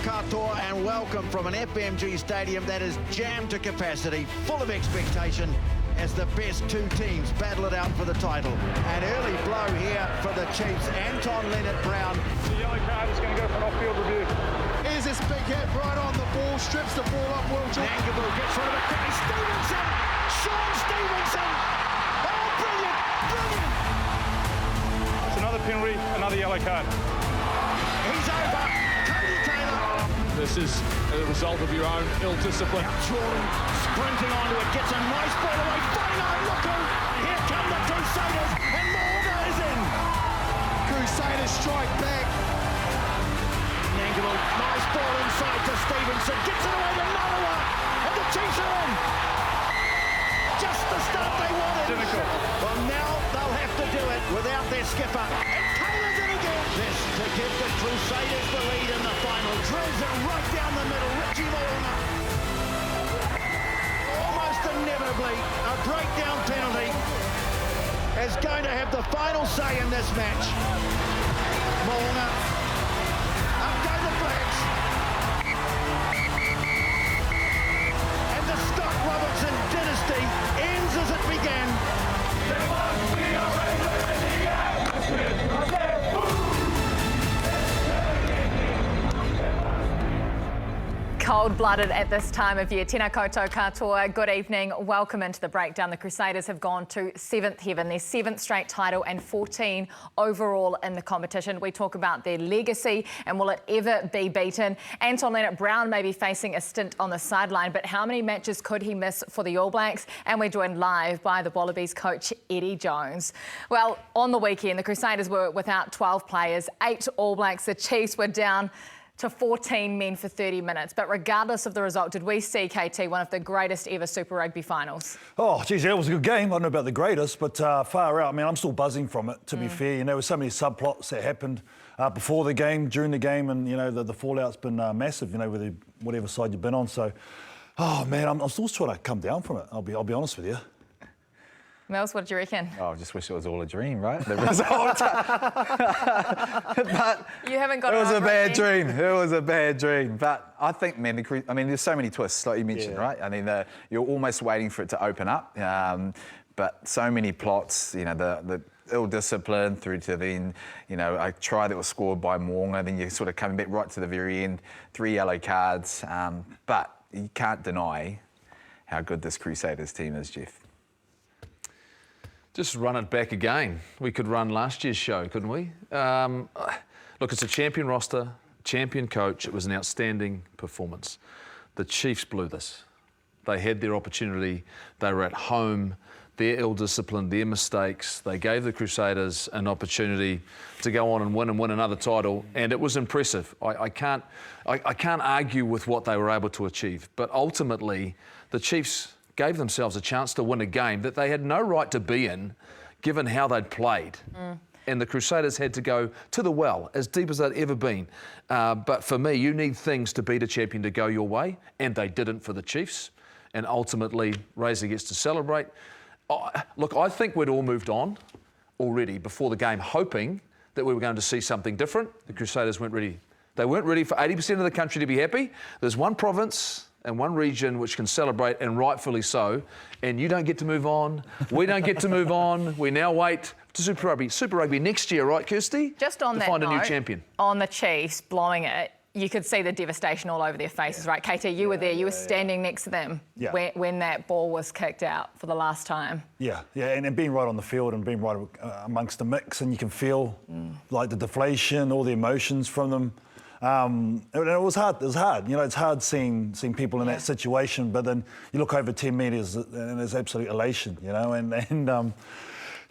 katoa and welcome from an FMG stadium that is jammed to capacity, full of expectation as the best two teams battle it out for the title. An early blow here for the Chiefs. Anton Leonard-Brown. The yellow card is going to go for an off-field review. Here's this big hit right on the ball, strips the ball up. Nangabu gets rid of it quickly. Stevenson! Sean Stevenson! Oh, brilliant! Brilliant! It's another penalty, another yellow card. He's over. Cody Taylor. This is a result of your own ill discipline. Jordan sprinting onto it, gets a nice ball away. Dino, look who! Here come the Crusaders, and Mo'unga is in. Crusaders strike back. Nangabu, nice ball inside to Stevenson, gets it away to Narawa, and the Chiefs are in. Just the start they wanted. Well, now they'll have to do it without their skipper. And Taylor's in again. This to give the Crusaders the lead in the final. Drills it right down the middle. Richie Mo'unga. Almost inevitably, a breakdown penalty is going to have the final say in this match. Mo'unga. Up go the Blacks. And the Scott Robertson dynasty ends as it began. Cold-blooded at this time of year. Tēnā koutou katoa, good evening. Welcome into the breakdown. The Crusaders have gone to 7th heaven, their 7th straight title and 14 overall in the competition. We talk about their legacy and will it ever be beaten. Anton Leonard-Brown may be facing a stint on the sideline, but how many matches could he miss for the All Blacks? And we're joined live by the Wallabies coach, Eddie Jones. Well, on the weekend, the Crusaders were without 12 players, 8 All Blacks. The Chiefs were down to 14 men for 30 minutes. But regardless of the result, did we see, KT, one of the greatest ever Super Rugby finals? Oh, geez, yeah, it was a good game. I don't know about the greatest, but far out. I mean, I'm still buzzing from it, to be fair. You know, there were so many subplots that happened before the game, during the game, and, you know, the fallout's been massive, you know, with whatever side you've been on. So, oh, man, I'm still trying to come down from it. I'll be honest with you. Mills, what do you reckon? Oh, I just wish it was all a dream, right? The result. But you haven't got it. It was a bad dream. It was a bad dream. But I think, man, there's so many twists, like you mentioned, right? I mean, you're almost waiting for it to open up. But so many plots, you know, the ill discipline through to then, you know, a try that was scored by Mo'unga, then you're sort of coming back right to the very end, 3 yellow cards. But you can't deny how good this Crusaders team is, Jeff. Just run it back again. We could run last year's show, couldn't we? Look, it's a champion roster, champion coach. It was an outstanding performance. The Chiefs blew this. They had their opportunity. They were at home. Their ill discipline, their mistakes. They gave the Crusaders an opportunity to go on and win another title, and it was impressive. I can't argue with what they were able to achieve, but ultimately, the Chiefs gave themselves a chance to win a game that they had no right to be in, given how they'd played. And the Crusaders had to go to the well, as deep as they'd ever been. But for me, you need things to beat a champion to go your way, and they didn't for the Chiefs. And ultimately, Razor gets to celebrate. Look, I think we'd all moved on already before the game, hoping that we were going to see something different. The Crusaders weren't ready. They weren't ready for 80% of the country to be happy. There's one province and one region which can celebrate, and rightfully so, and you don't get to move on. We don't get to move on. We now wait to Super Rugby. Super Rugby next year, right, Kirsty? Just on to that find note, a new champion. On the Chiefs blowing it, you could see the devastation all over their faces, right? KT, you were there. You were standing next to them when that ball was kicked out for the last time. Yeah, and being right on the field and being right amongst the mix, and you can feel like the deflation, all the emotions from them. And it was hard. It was hard. You know, it's hard seeing people in that situation. But then you look over 10 metres and there's absolute elation. You know,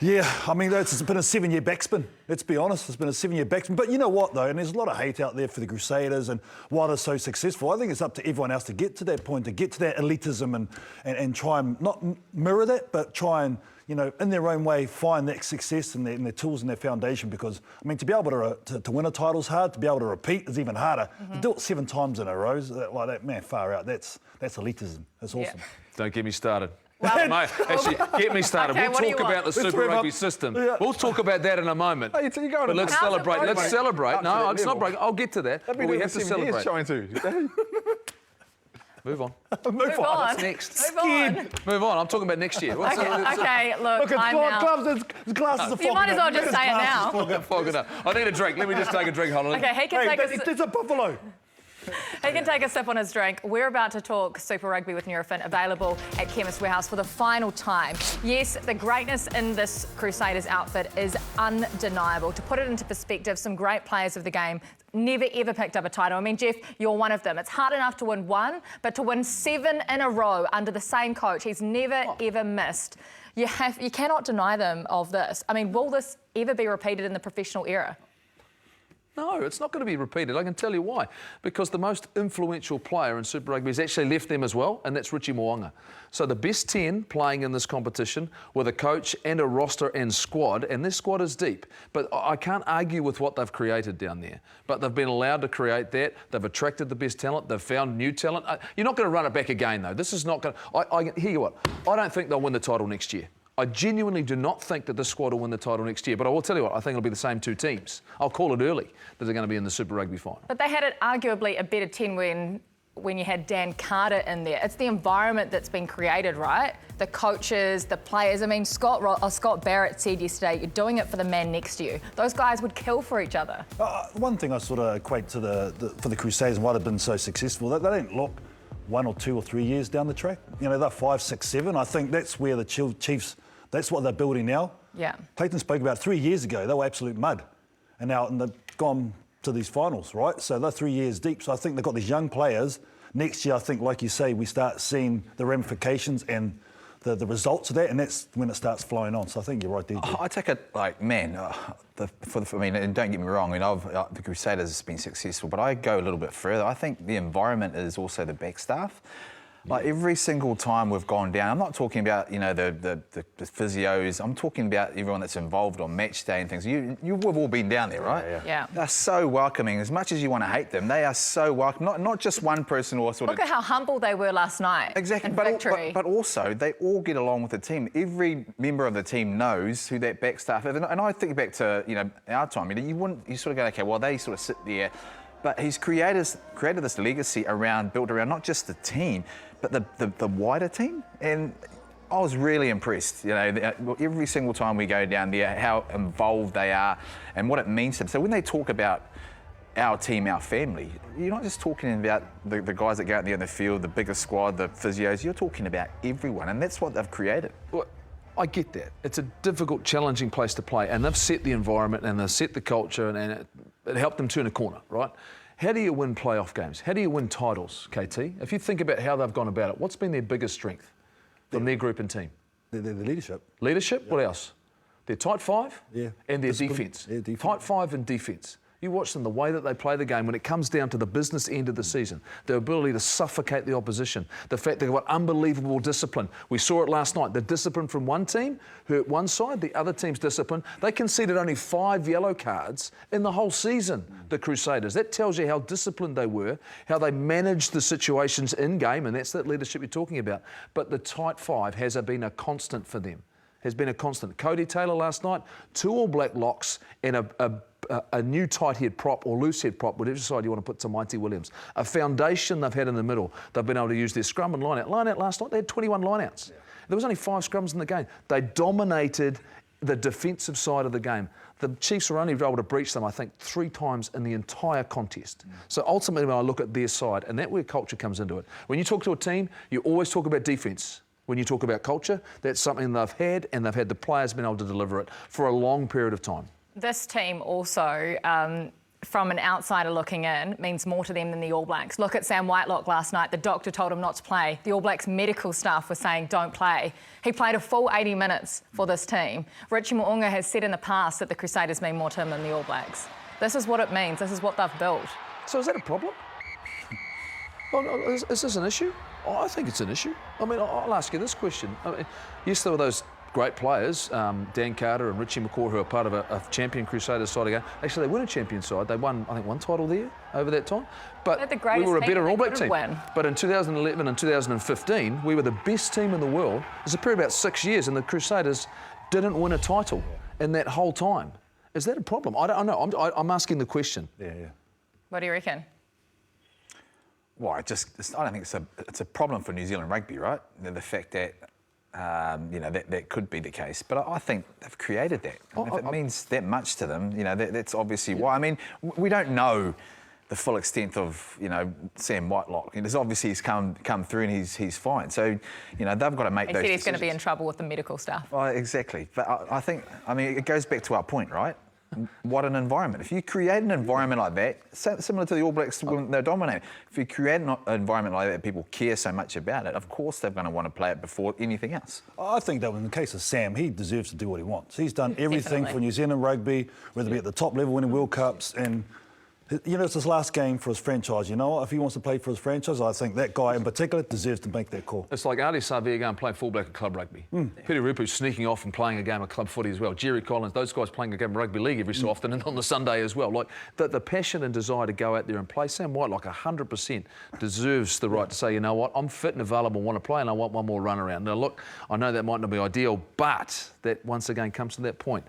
yeah, I mean, it's been a 7-year backspin. Let's be honest, it's been a 7-year backspin. But you know what, though, and there's a lot of hate out there for the Crusaders and why they're so successful. I think it's up to everyone else to get to that point, to get to that elitism and try and not mirror that, but try and, you know, in their own way, find that success and their tools and their foundation. Because, I mean, to be able to win a title's hard. To be able to repeat is even harder. To do it 7 times in a row like that, man, far out. That's elitism. That's awesome. Don't get me started. Mate, actually, get me started. Okay, We'll what do you talk about want? the Let's Super rev up. Rugby system. Yeah. We'll talk about that in a moment. Oh, you're going But let's How's it celebrate. broken? Let's celebrate. No, Absolute it's not level. breaking. I'll get to that. But we have to celebrate. Trying to. Move on. Move on. What's next? Move on. Move on. I'm talking about next year. What's Okay, look, Look, it's I'm out. gloves, it's glasses are You might as well just say it now. Fogging up. I need a drink. Let me just take a drink. Hold on. Okay, he can Hey, take a it's a buffalo. He can take a sip on his drink. We're about to talk Super Rugby with Nurofen, available at Chemist Warehouse for the final time. Yes, the greatness in this Crusaders outfit is undeniable. To put it into perspective, some great players of the game never ever picked up a title. I mean, Jeff, you're one of them. It's hard enough to win one, but to win 7 in a row under the same coach, he's never ever missed. You cannot deny them of this. I mean, will this ever be repeated in the professional era? No, it's not going to be repeated. I can tell you why. Because the most influential player in Super Rugby has actually left them as well, and that's Richie Mo'unga. So the best 10 playing in this competition with a coach and a roster and squad, and this squad is deep. But I can't argue with what they've created down there. But they've been allowed to create that. They've attracted the best talent. They've found new talent. You're not going to run it back again, though. This is not going to... I hear you what. I don't think they'll win the title next year. I genuinely do not think that this squad will win the title next year, but I will tell you what, I think it'll be the same 2 teams. I'll call it early that they're going to be in the Super Rugby final. But they had it arguably a better 10 when you had Dan Carter in there. It's the environment that's been created, right? The coaches, the players. I mean, Scott Barrett said yesterday, you're doing it for the man next to you. Those guys would kill for each other. One thing I sort of equate to for the Crusaders and why they've been so successful, they don't look 1 or 2 or 3 years down the track. You know, they're 5, 6, 7. I think that's where the Chiefs... That's what they're building now. Yeah. Clayton spoke about 3 years ago, they were absolute mud. And now they've gone to these finals, right? So they're 3 years deep. So I think they've got these young players. Next year, I think, like you say, we start seeing the ramifications and the results of that, and that's when it starts flowing on. So I think you're right there, Jim. I take it like, man, I mean, and don't get me wrong, I mean, the Crusaders has been successful, but I go a little bit further. I think the environment is also the back staff. Like every single time we've gone down, I'm not talking about, you know, the physios, I'm talking about everyone that's involved on match day and things. We've all been down there, right? Yeah. They're so welcoming. As much as you want to hate them, they are so welcoming. Not just one person or sort of... Look at how humble they were last night. Exactly, in but victory. but also they all get along with the team. Every member of the team knows who that back staff is. And I think back to, you know, our time, you sort of go, okay, well, they sort of sit there. But he's created this legacy built around not just the team, but the wider team. And I was really impressed, you know, every single time we go down there, how involved they are and what it means to them. So when they talk about our team, our family, you're not just talking about the guys that go out there in the field, the bigger squad, the physios, you're talking about everyone, and that's what they've created. Well, I get that. It's a difficult, challenging place to play, and they've set the environment and they've set the culture, and it helped them turn a corner, right? How do you win playoff games? How do you win titles, KT? If you think about how they've gone about it, what's been their biggest strength from their group and team? The leadership. Leadership? Yeah. What else? Their tight 5 and their Discipline. defence. Yeah, defence. Tight 5 and defence. You watch them, the way that they play the game, when it comes down to the business end of the season, their ability to suffocate the opposition, the fact they've got unbelievable discipline. We saw it last night. The discipline from one team hurt one side, the other team's discipline. They conceded only 5 yellow cards in the whole season, the Crusaders. That tells you how disciplined they were, how they managed the situations in game, and that's that leadership you're talking about. But the tight 5 has been a constant for them. Has been a constant. Cody Taylor last night, 2 All Black locks and a new tight head prop or loose head prop, whatever side you want to put to Mighty Williams. A foundation they've had in the middle. They've been able to use their scrum and line out. Line out last night, they had 21 line outs. Yeah. There was only 5 scrums in the game. They dominated the defensive side of the game. The Chiefs were only able to breach them, I think, 3 times in the entire contest. So ultimately, when I look at their side, and that's where culture comes into it. When you talk to a team, you always talk about defence. When you talk about culture, that's something they've had, and they've had the players been able to deliver it for a long period of time. This team also, from an outsider looking in, means more to them than the All Blacks. Look at Sam Whitelock last night. The doctor told him not to play. The All Blacks medical staff were saying don't play. He played a full 80 minutes for this team. Richie Mo'unga has said in the past that the Crusaders mean more to him than the All Blacks. This is what it means. This is what they've built. So is that a problem? Is this an issue? Oh, I think it's an issue. I mean, I'll ask you this question. I mean, yes, there were those great players, Dan Carter and Richie Mo'unga, who are part of a champion Crusaders side again. Actually, they weren't a champion side. They won, I think, one title there over that time. But we were a better All Black team. But in 2011 and 2015, we were the best team in the world. There's a period of about 6 years, and the Crusaders didn't win a title in that whole time. Is that a problem? I don't know. I'm asking the question. Yeah. What do you reckon? Well, I don't think it's a problem for New Zealand rugby, right? The fact that that could be the case, but I think they've created that. If it means that much to them, that's obviously why. I mean, we don't know the full extent of Sam Whitelock. There's obviously he's come through and he's fine. So they've got to make those. He said he's going to be in trouble with the medical stuff. Well, exactly, but I think it goes back to our point, right? What an environment. If you create an environment like that, similar to the All Blacks when they're dominating, if you create an environment like that, people care so much about it, of course they're going to want to play it before anything else. I think that in the case of Sam, he deserves to do what he wants. He's done everything for New Zealand rugby, whether it be at the top level, winning World Cups, and it's his last game for his franchise. If he wants to play for his franchise, I think that guy in particular deserves to make that call. It's like Ali Savia going and playing fullback at club rugby. Peter Rupu's sneaking off and playing a game of club footy as well. Jerry Collins, those guys playing a game of rugby league every so often and on the Sunday as well. Like the passion and desire to go out there and play. Sam Whitelock 100% deserves the right to say, you know what, I'm fit and available, want to play, and I want one more run around. Now look, I know that might not be ideal, but that once again comes to that point.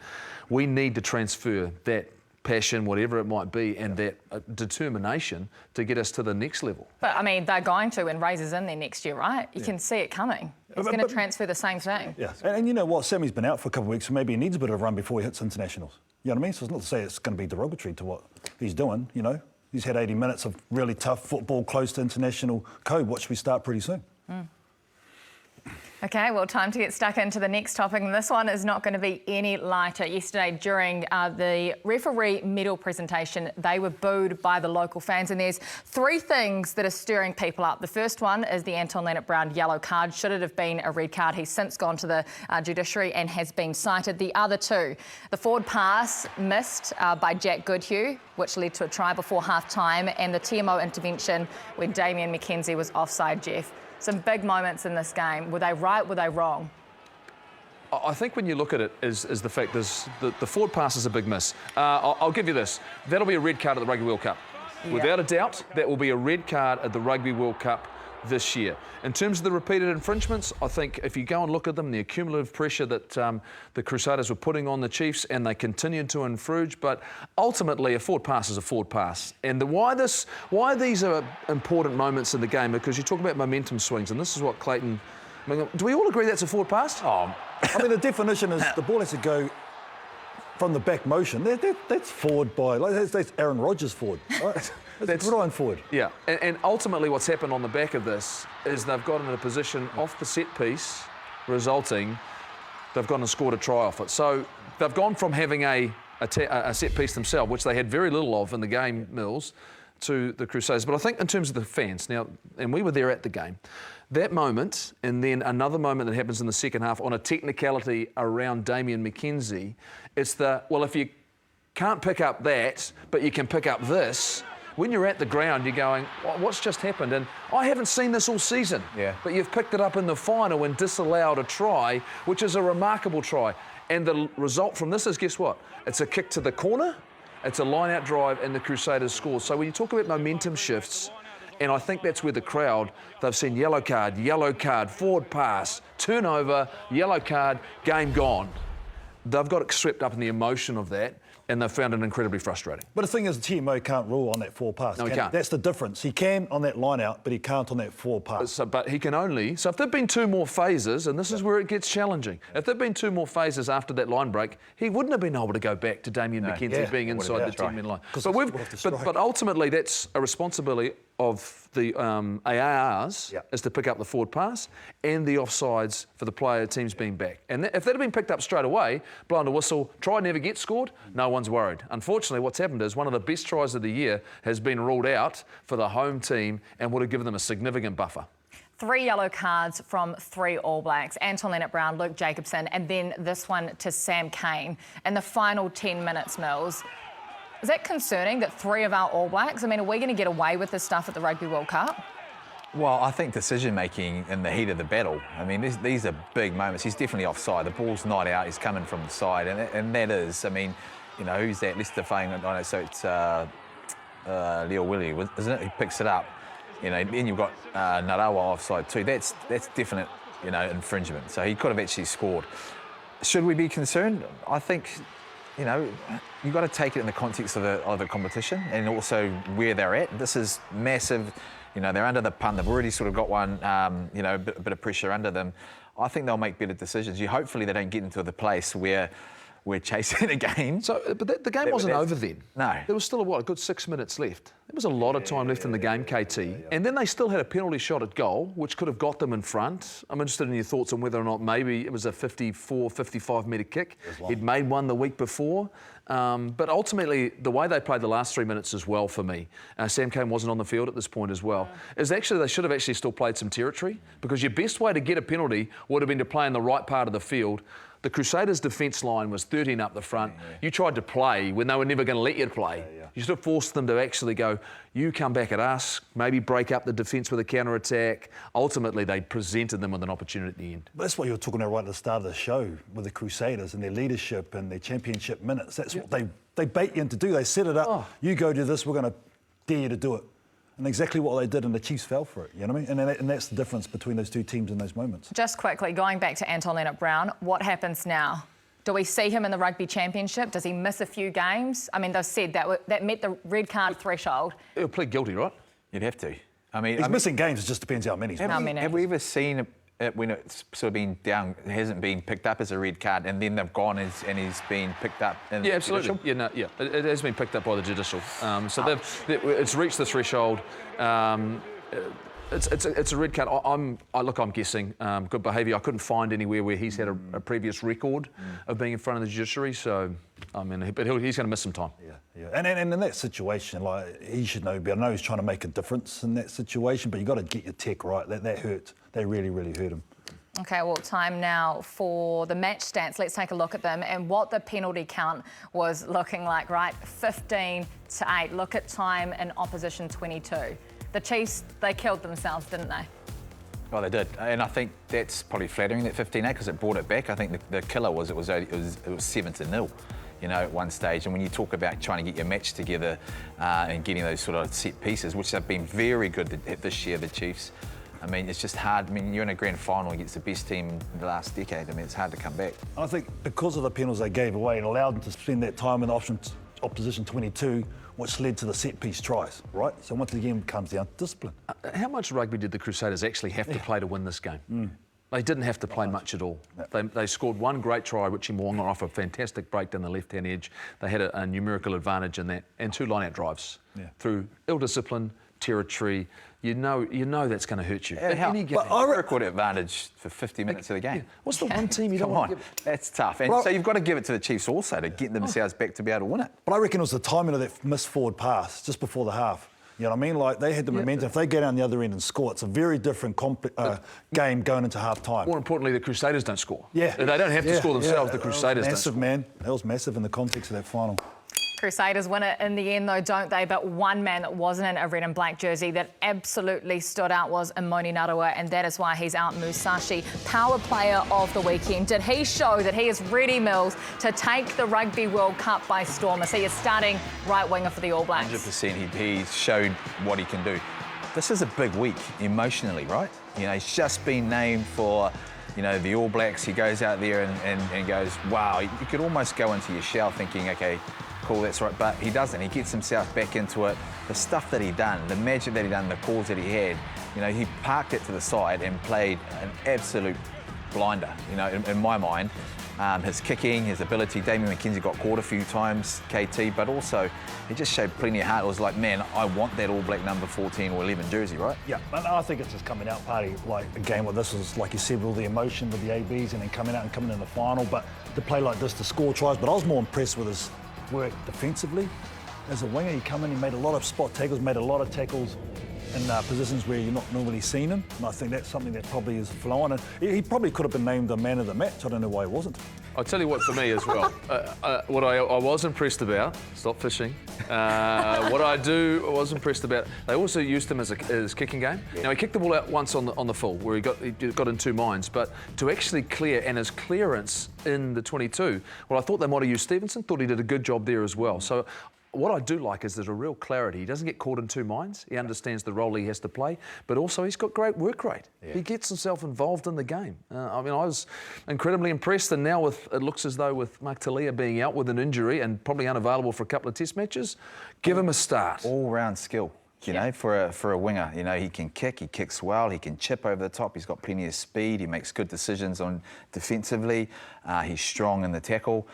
We need to transfer that passion, whatever it might be, and that determination to get us to the next level. But, they're going to when Razor's in there next year, right? You can see it coming. He's going to transfer the same thing. Yeah, and you know what? Sammy's been out for a couple of weeks, so maybe he needs a bit of a run before he hits internationals. You know what I mean? So it's not to say it's going to be derogatory to what he's doing, He's had 80 minutes of really tough football, close to international code. Watch me start pretty soon. OK, well, time to get stuck into the next topic, and this one is not going to be any lighter. Yesterday, during the referee medal presentation, they were booed by the local fans, and there's three things that are stirring people up. The first one is the Anton Leonard-Brown yellow card. Should it have been a red card? He's since gone to the Judiciary and has been cited. The other two, the forward pass missed by Jack Goodhue, which led to a try before half-time, and the TMO intervention when Damien McKenzie was offside, Jeff. Some big moments in this game. Were they right? Were they wrong? I think when you look at it is the fact there's the forward pass is a big miss. I'll give you this. That'll be a red card at the Rugby World Cup. Yeah. Without a doubt, that will be a red card at the Rugby World Cup this year. In terms of the repeated infringements, I think if you go and look at them, the accumulative pressure that the Crusaders were putting on the Chiefs, and they continued to infringe, but ultimately a forward pass is a forward pass. And why these are important moments in the game, because you talk about momentum swings, and this is what Clayton... do we all agree that's a forward pass? The definition is the ball has to go from the back motion. That's forward by... that's Aaron Rodgers forward, right? That's Ryan forward. Yeah, and ultimately what's happened on the back of this is they've gotten in a position off the set piece, resulting they've gone and scored a try off it. So they've gone from having a set piece themselves, which they had very little of in the game, Mills, to the Crusaders. But I think in terms of the fans, now, and we were there at the game, that moment and then another moment that happens in the second half on a technicality around Damien McKenzie, it's if you can't pick up that, but you can pick up this, when you're at the ground, you're going, what's just happened? And I haven't seen this all season. Yeah. But you've picked it up in the final and disallowed a try, which is a remarkable try. And the result from this is, guess what? It's a kick to the corner, it's a line-out drive, and the Crusaders score. So when you talk about momentum shifts, and I think that's where the crowd, they've seen yellow card, forward pass, turnover, yellow card, game gone. They've got swept up in the emotion of that, and they've found it incredibly frustrating. But the thing is, the TMO can't rule on that forward pass. No, he can't. That's the difference. He can on that line out, but he can't on that forward pass. But he can only... So if there'd been two more phases, and this is where it gets challenging, if there'd been two more phases after that line break, he wouldn't have been able to go back to Damien McKenzie being inside the 10-man line. But ultimately, that's a responsibility of the ARs is to pick up the forward pass and the offsides for the player teams being back. And if that had been picked up straight away, blown a whistle, try never get scored, no one's worried. Unfortunately, what's happened is one of the best tries of the year has been ruled out for the home team and would have given them a significant buffer. 3 yellow cards from 3 All Blacks. Anton Leonard-Brown, Luke Jacobson, and then this one to Sam Cane in the final 10 minutes, Mills. Is that concerning that 3 of our All Blacks, are we going to get away with this stuff at the Rugby World Cup? Well, I think decision-making in the heat of the battle, I mean, these are big moments. He's definitely offside. The ball's not out. He's coming from the side. And that is, I mean, you know, who's that? Lester Fane, I know, so it's Leo Willie, isn't it? He picks it up. You know, then you've got Narawa offside too. That's definite, you know, infringement. So he could have actually scored. Should we be concerned? I think, you know, you've got to take it in the context of the competition and also where they're at. This is massive. You know, they're under the pump. They've already sort of got one, you know, a bit of pressure under them. I think they'll make better decisions. Hopefully they don't get into the place where we're chasing a game. So, but the game wasn't over then. No. There was still a good 6 minutes left. There was a lot of time left in the game, KT. And then they still had a penalty shot at goal, which could have got them in front. I'm interested in your thoughts on whether or not maybe it was a 54, 55-metre kick. He'd made one the week before. But ultimately, the way they played the last 3 minutes as well for me, Sam Cane wasn't on the field at this point as well, is actually they should have actually still played some territory, because your best way to get a penalty would have been to play in the right part of the field. The Crusaders' defence line was 13 up the front. You tried to play when they were never going to let you play. You sort of forced them to actually go, you come back at us, maybe break up the defence with a counter-attack. Ultimately, they presented them with an opportunity at the end. But that's what you were talking about right at the start of the show with the Crusaders and their leadership and their championship minutes. That's what they bait you into do. They set it up. You go do this, we're going to dare you to do it. And exactly what they did, and the Chiefs fell for it, you know what I mean? And that's the difference between those two teams in those moments. Just quickly, going back to Anton Leonard-Brown, what happens now? Do we see him in the Rugby Championship? Does he miss a few games? I mean, they've said that met the red card threshold. He'll plead guilty, right? You'd have to. I mean, he's missing games. It just depends how many. Have we ever seen it when it's sort of been down, it hasn't been picked up as a red card, and then they've gone and he's been picked up in the absolutely. judicial? It has been picked up by the judicial. So it's reached the threshold. It's a red card. I'm guessing good behaviour. I couldn't find anywhere where he's had a previous record of being in front of the judiciary. So, I mean, but he's going to miss some time. Yeah. And in that situation, like, he should know better. I know he's trying to make a difference in that situation, but you've got to get your tech right. That hurts. They really, really hurt him. OK, well, time now for the match stats. Let's take a look at them and what the penalty count was looking like, right? 15 to 8. Look at time in opposition 22. The Chiefs, they killed themselves, didn't they? Well, they did, and I think that's probably flattering, that 15-8, because it brought it back. I think the killer was it was 7-0, you know, at one stage. And when you talk about trying to get your match together and getting those sort of set pieces, which have been very good this year, the Chiefs. I mean, it's just hard. I mean, you're in a grand final against the best team in the last decade. I mean, it's hard to come back. I think because of the penalties they gave away, it allowed them to spend that time in opposition 22, which led to the set-piece tries, right? So once again, it comes down to discipline. How much rugby did the Crusaders actually have to play to win this game? They didn't have to play much at all. They scored one great try, Richie Mo'unga off a fantastic break down the left-hand edge. They had a numerical advantage in that, and 2 line-out drives through ill-discipline, territory. You know that's going to hurt you. Any game. But I record advantage for 50 minutes of the game. What's the one team you don't want to give? That's tough. And so you've got to give it to the Chiefs also to get themselves back to be able to win it. But I reckon it was the timing of that missed forward pass just before the half. You know what I mean? Like, they had the momentum. If they go down the other end and score, it's a very different game going into half-time. More importantly, the Crusaders don't score. Yeah. They don't have to score themselves. The Crusaders don't score. Massive, man. That was massive in the context of that final. Crusaders win it in the end, though, don't they? But one man that wasn't in a red and black jersey that absolutely stood out was Imoni Narawa, and that is why he's out Musashi, Power Player of the weekend. Did he show that he is ready, Mills, to take the Rugby World Cup by storm as he is starting right winger for the All Blacks? 100%. He showed what he can do. This is a big week emotionally, right? You know, he's just been named for, you know, the All Blacks. He goes out there and goes, wow. You could almost go into your shell thinking, OK, cool, that's right, but he doesn't. He gets himself back into it. The stuff that he done, the magic that he done, the calls that he had, you know, he parked it to the side and played an absolute blinder, you know, in my mind. His kicking, his ability, Damian McKenzie got caught a few times, KT, but also he just showed plenty of heart. It was like, man, I want that All Black number 14 or 11 jersey, right? Yeah, and I think it's just coming out party, like a game where this was, like you said, with all the emotion with the ABs and then coming out and coming in the final, but to play like this, to score tries. But I was more impressed with his work defensively. As a winger, he come in, he made a lot of spot tackles, made a lot of tackles in positions where you're not normally seeing him, and I think that's something that probably is flowing. And he probably could have been named the man of the match. I don't know why he wasn't. I'll tell you what, for me as well, what I was impressed about, stop fishing, what I was impressed about, they also used him as his kicking game. Yeah. Now, he kicked the ball out once on the full, where he got in 2 minds, but to actually clear, and his clearance in the 22, well, I thought they might have used Stevenson, thought he did a good job there as well. So what I do like is there's a real clarity. He doesn't get caught in 2 minds. He understands the role he has to play, but also he's got great work rate. Yeah. He gets himself involved in the game. I mean, I was incredibly impressed, and now it looks as though with Mark Talia being out with an injury and probably unavailable for a couple of test matches, give him a start. All-round skill. You know, for a winger, you know, he can kick, he kicks well, he can chip over the top, he's got plenty of speed, he makes good decisions on defensively, he's strong in the tackle.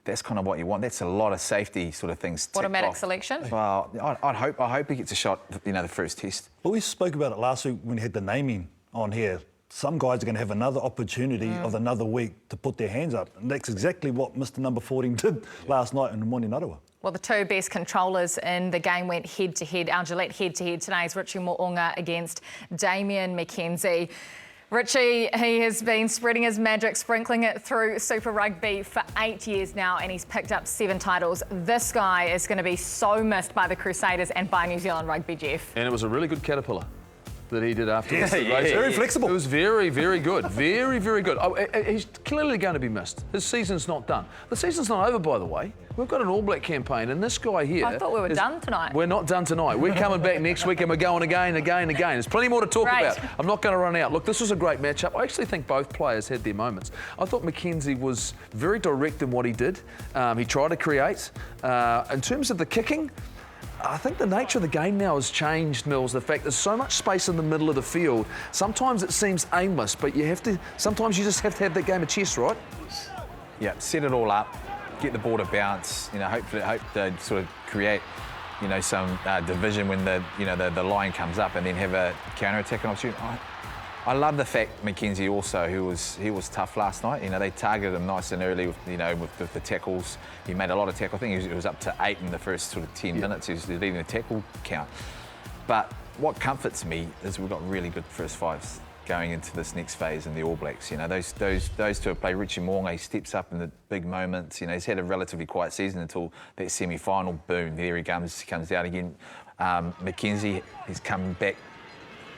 That's kind of what you want. That's a lot of safety sort of things. Automatic selection? Well, I hope he gets a shot, you know, the first test. Well, we spoke about it last week when we had the naming on here. Some guys are going to have another opportunity of another week to put their hands up. And that's exactly what Mr. Number 14 did last night in Narawa. Well, the 2 best controllers in the game went head-to-head. Our Gillette head-to-head today is Richie Mo'unga against Damien McKenzie. Richie, he has been spreading his magic, sprinkling it through Super Rugby for 8 years now, and he's picked up 7 titles. This guy is going to be so missed by the Crusaders and by New Zealand Rugby, Jeff. And it was a really good caterpillar that he did afterwards. Very flexible. It was very, very good. Very, very good. Oh, he's clearly going to be missed. His season's not done. The season's not over, by the way. We've got an All Black campaign, and this guy here... I thought we were done tonight. We're not done tonight. We're coming back next week, and we're going again. There's plenty more to talk about. I'm not going to run out. Look, this was a great matchup. I actually think both players had their moments. I thought McKenzie was very direct in what he did. He tried to create. In terms of the kicking, I think the nature of the game now has changed, Mills. The fact there's so much space in the middle of the field. Sometimes it seems aimless, but sometimes you just have to have that game of chess, right? Yeah, set it all up, get the ball to bounce. You know, hope to sort of create, you know, some division when the line comes up, and then have a counter-attacking opportunity. I love the fact McKenzie also, he was tough last night. You know, they targeted him nice and early with the tackles. He made a lot of tackles. I think he was up to 8 in the first sort of 10 minutes. He was leading the tackle count. But what comforts me is we've got really good first fives going into this next phase in the All Blacks. You know, those 2 have played. Richie Mo'unga, he steps up in the big moments. You know, he's had a relatively quiet season until that semi-final. Boom, there he comes out again. McKenzie, he's come back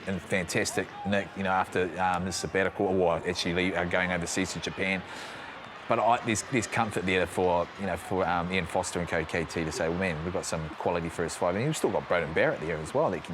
in fantastic nick, you know, after this sabbatical, or actually going overseas to Japan. But there's comfort there for Ian Foster and Cody KT to say, well, man, we've got some quality first 5, and you've still got Broden Barrett there as well that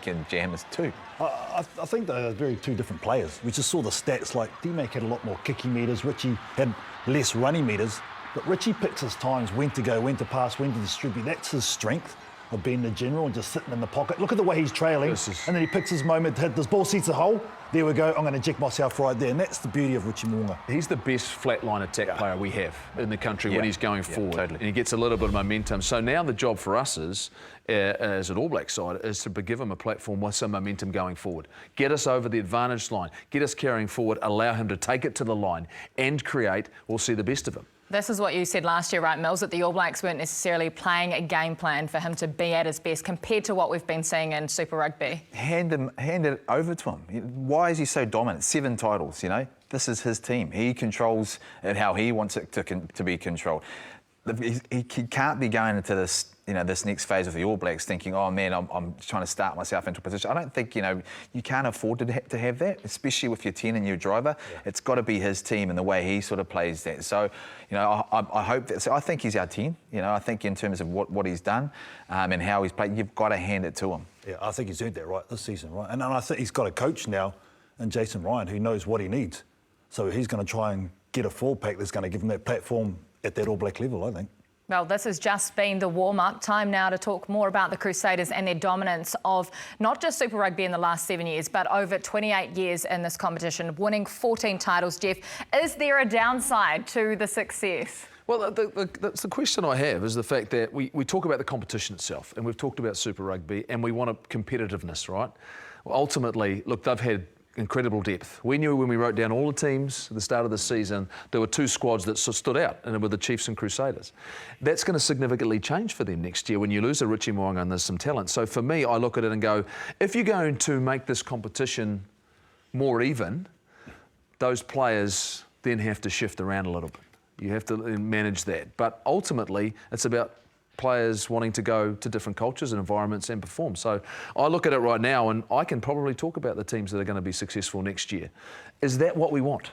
can jam us too. I think they're very 2 different players. We just saw the stats. Like D-Mac had a lot more kicking metres. Richie had less running metres. But Richie picks his times, when to go, when to pass, when to distribute. That's his strength, of being the general and just sitting in the pocket. Look at the way he's trailing, and then he picks his moment to hit. This ball seats a hole. There we go. I'm going to eject myself right there, and that's the beauty of Richie Mo'unga. He's the best flatline attack player we have in the country when he's going forward, totally. And he gets a little bit of momentum. So now the job for us is, as an All Black side, is to give him a platform with some momentum going forward. Get us over the advantage line. Get us carrying forward. Allow him to take it to the line and create. We'll see the best of him. This is what you said last year, right, Mills, that the All Blacks weren't necessarily playing a game plan for him to be at his best compared to what we've been seeing in Super Rugby. Hand it over to him. Why is he so dominant? 7 titles, you know? This is his team. He controls it how he wants it to be controlled. He can't be going into this, this next phase of the All Blacks thinking, oh man, I'm trying to start myself into a position. I don't think, you can't afford to have that, especially with your 10 and your driver. Yeah. It's got to be his team and the way he sort of plays that. So, I hope that. So I think he's our 10. I think in terms of what he's done and how he's played, you've got to hand it to him. Yeah, I think he's earned that right this season, right? And I think he's got a coach now in Jason Ryan who knows what he needs. So he's going to try and get a 4-pack that's going to give him that platform at that All Black level, I think. Well, this has just been the warm-up. Time now to talk more about the Crusaders and their dominance of not just Super Rugby in the last 7 years, but over 28 years in this competition, winning 14 titles. Jeff, is there a downside to the success? Well, the question I have is the fact that we talk about the competition itself, and we've talked about Super Rugby, and we want a competitiveness, right? Well, ultimately, look, they've had incredible depth. We knew when we wrote down all the teams at the start of the season, there were 2 squads that stood out, and it were the Chiefs and Crusaders. That's going to significantly change for them next year when you lose a Richie Mo'unga and there's some talent. So for me, I look at it and go, if you're going to make this competition more even, those players then have to shift around a little bit. You have to manage that. But ultimately, it's about players wanting to go to different cultures and environments and perform. So I look at it right now and I can probably talk about the teams that are going to be successful next year. Is that what we want?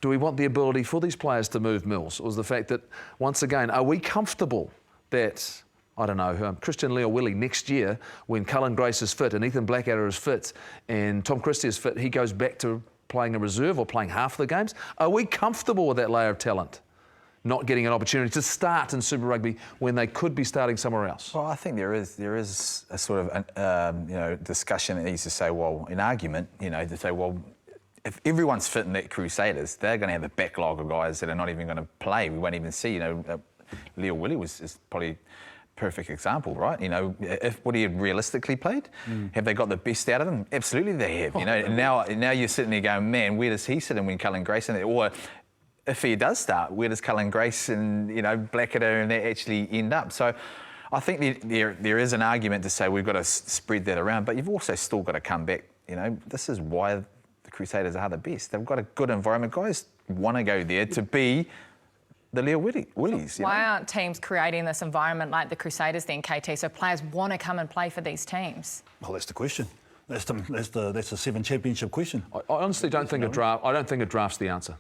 Do we want the ability for these players to move mills? Or is the fact that, once again, are we comfortable that, I don't know, Christian Leo-Willie next year, when Cullen Grace is fit and Ethan Blackadder is fit and Tom Christie is fit, he goes back to playing a reserve or playing half the games? Are we comfortable with that layer of talent not getting an opportunity to start in Super Rugby when they could be starting somewhere else? Well, I think there is a sort of discussion that needs to say, well, an argument, to say, well, if everyone's fit in that Crusaders, they're going to have a backlog of guys that are not even going to play. We won't even see. Leo-Willie is probably a perfect example, right? If what he had realistically played, have they got the best out of them? Absolutely, they have. And now you're sitting there going, man, where does he sit in when Cullen Grace in it? Or if he does start, where does Cullen Grace and Blackadder and that actually end up? So I think there is an argument to say we've got to spread that around, but you've also still got to come back. This is why the Crusaders are the best. They've got a good environment. Guys want to go there to be the Leo-Willies. Why aren't teams creating this environment like the Crusaders then, KT, so players want to come and play for these teams? Well, that's the question. That's the 7 championship question. I honestly don't think a draft. I don't think a draft's the answer.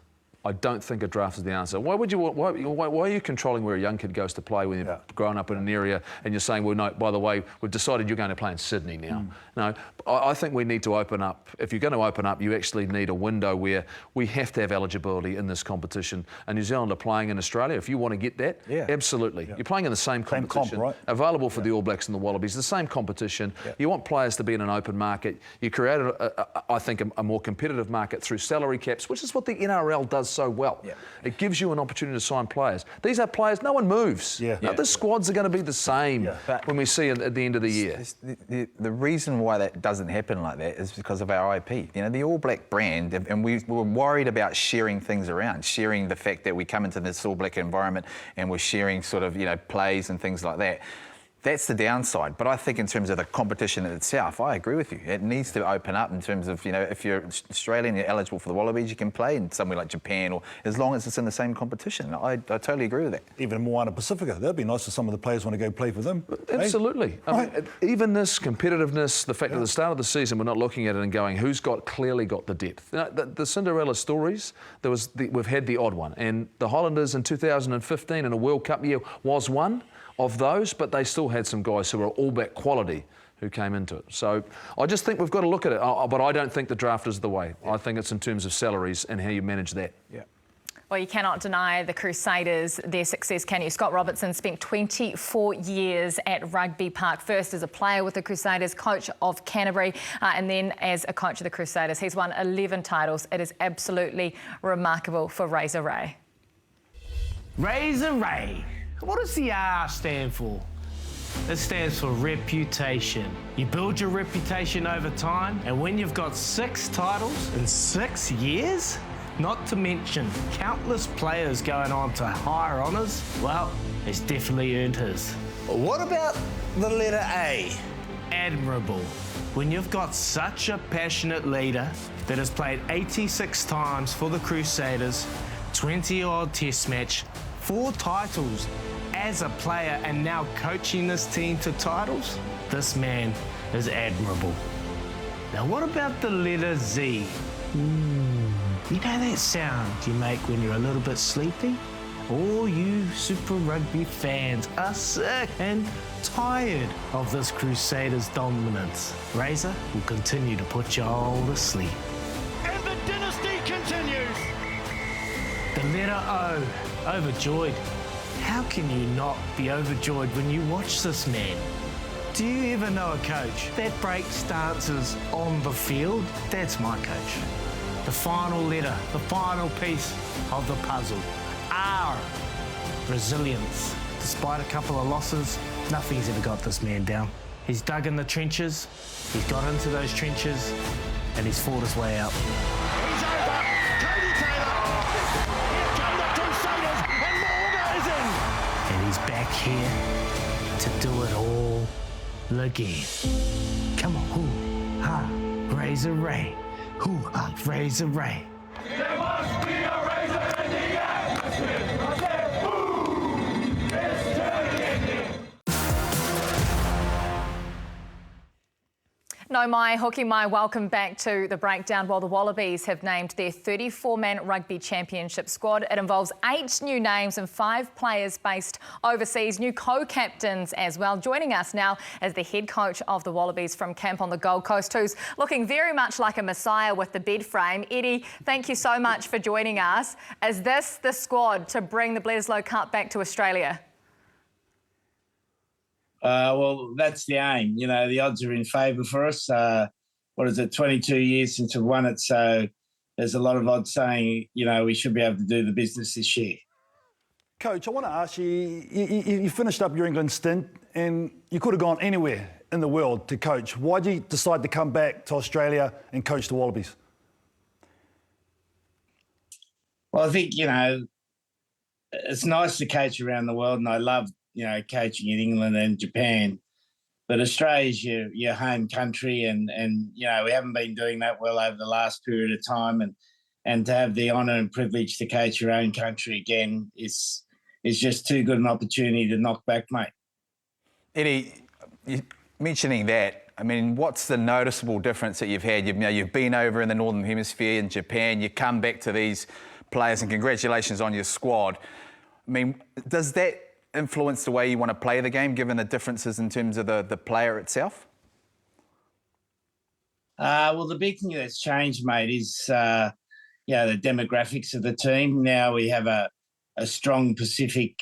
I don't think a draft is the answer. Why are you controlling where a young kid goes to play when you've grown up in an area and you're saying, well, no, by the way, we've decided you're going to play in Sydney now? No, I think we need to open up. If you're going to open up, you actually need a window where we have to have eligibility in this competition. And New Zealand are playing in Australia. If you want to get that, absolutely. You're playing in the same competition, right? Available for the All Blacks and the Wallabies, the same competition. You want players to be in an open market. You create, I think, a more competitive market through salary caps, which is what the NRL does so well. It gives you an opportunity to sign players. These are players, no one moves. The squads are going to be the same when we see at the end of the year. The reason why that doesn't happen like that is because of our IP. The All Black brand, and we were worried about sharing things around, sharing the fact that we come into this All Black environment and we're sharing sort of, plays and things like that. That's the downside. But I think in terms of the competition itself, I agree with you. It needs to open up in terms of, if you're Australian, you're eligible for the Wallabies, you can play in somewhere like Japan, or as long as it's in the same competition. I totally agree with that. Even Moana Pacifica, that'd be nice if some of the players want to go play for them. Absolutely. I mean, evenness, competitiveness, the fact at the start of the season we're not looking at it and going, who's clearly got the depth? The Cinderella stories, we've had the odd one. And the Highlanders in 2015 in a World Cup year was one of those, but they still had some guys who were All Black quality who came into it. So I just think we've got to look at it, but I don't think the draft is the way. I think it's in terms of salaries and how you manage that. Well, you cannot deny the Crusaders their success, can you? Scott Robertson spent 24 years at Rugby Park, first as a player with the Crusaders, coach of Canterbury, and then as a coach of the Crusaders. He's won 11 titles. It is absolutely remarkable for Razor Ray. Razor Ray. What does the R stand for? It stands for reputation. You build your reputation over time, and when you've got 6 titles in 6 years, not to mention countless players going on to higher honours, well, he's definitely earned his. What about the letter A? Admirable. When you've got such a passionate leader that has played 86 times for the Crusaders, 20-odd test match, 4 titles as a player, and now coaching this team to titles, this man is admirable. Now, what about the letter Z? You know that sound you make when you're a little bit sleepy? All you Super Rugby fans are sick and tired of this Crusaders dominance. Razor will continue to put you all to sleep. And the dynasty continues. The letter O, overjoyed. How can you not be overjoyed when you watch this man? Do you ever know a coach that breaks stances on the field? That's my coach. The final letter, the final piece of the puzzle. R, resilience. Despite a couple of losses, nothing's ever got this man down. He's dug in the trenches, he's got into those trenches, and he's fought his way up. He's over. Cody Taylor. Here come the Crusaders, and Mo'unga is in. And he's back here to do it all again. Come on, hoo, ha, Razor Ray. Hoo, ha, Razor Ray. There must be a razor in the atmosphere. I said, boom! It's turning. No mai, hoki mai, welcome back to the breakdown. While the Wallabies have named their 34-man rugby championship squad, it involves 8 new names and 5 players based overseas, new co-captains as well. Joining us now is the head coach of the Wallabies from camp on the Gold Coast, who's looking very much like a messiah with the bed frame. Eddie, thank you so much for joining us. Is this the squad to bring the Bledisloe Cup back to Australia? Well, that's the aim. You know, the odds are in favour for us. 22 years since we've won it, so there's a lot of odds saying, you know, we should be able to do the business this year. Coach, I want to ask you, you finished up your England stint and you could have gone anywhere in the world to coach. Why did you decide to come back to Australia and coach the Wallabies? Well, I think, you know, it's nice to coach around the world, and I love, you know, coaching in England and Japan, but Australia's your home country, and you know, we haven't been doing that well over the last period of time, and to have the honour and privilege to coach your own country again is just too good an opportunity to knock back, mate. Eddie, mentioning that, I mean, what's the noticeable difference that you've had? You've been over in the Northern Hemisphere in Japan, you come back to these players, and congratulations on your squad. I mean, does that influence the way you want to play the game, given the differences in terms of the player itself? Well, the big thing that's changed, mate, is the demographics of the team. Now we have a strong Pacific